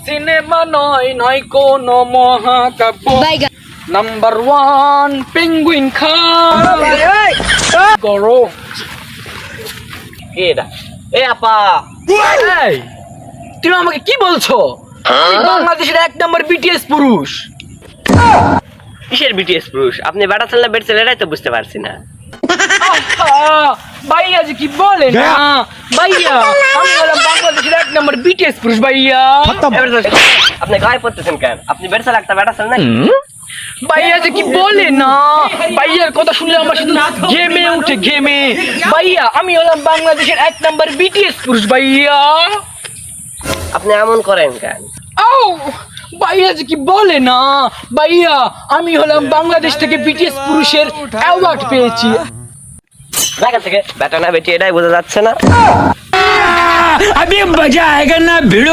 Cinema নয় নয় কোন মহাকাব্য নাম্বার ওয়ান পেঙ্গুইন খান করো এটা এ আপা এই, তুমি আমাকে কি বলছো? আমি বাংলাদেশের এক নম্বর বিটিএস পুরুষ। কিসের বিটিএস পুরুষ? আপনি বেটা ছেলে বেট ছেলেরাই তো বুঝতে পারছি না। আহা, ভাইয়া যে কি বলে না ভাইয়া, আমি হলাম বাংলাদেশের এক নম্বর বিটিএস পুরুষ ভাইয়া। আপনি গায়ে পড়তেছেন কেন? আপনি বেট ছেলে একটা বেটা ছেলে না? ভাইয়া যে কি বলে না, ভাইয়ার কথা শুনলে আমার শুধু ঘেমে উঠে ঘেমে। ভাইয়া আমি হলাম বাংলাদেশের এক নম্বর বিটিএস পুরুষ ভাইয়া। আপনি এমন করেন কেন? আও ভাইয়া যে কি বলে না ভাইয়া, আমি হলাম বাংলাদেশ থেকে বিটিএস পুরুষের অ্যাওয়ার্ড পেয়েছি। এখান থেকে বেটা না বেটি এটাই বোঝা যাচ্ছে না। अभी मजा आएगा ना भिड़ो।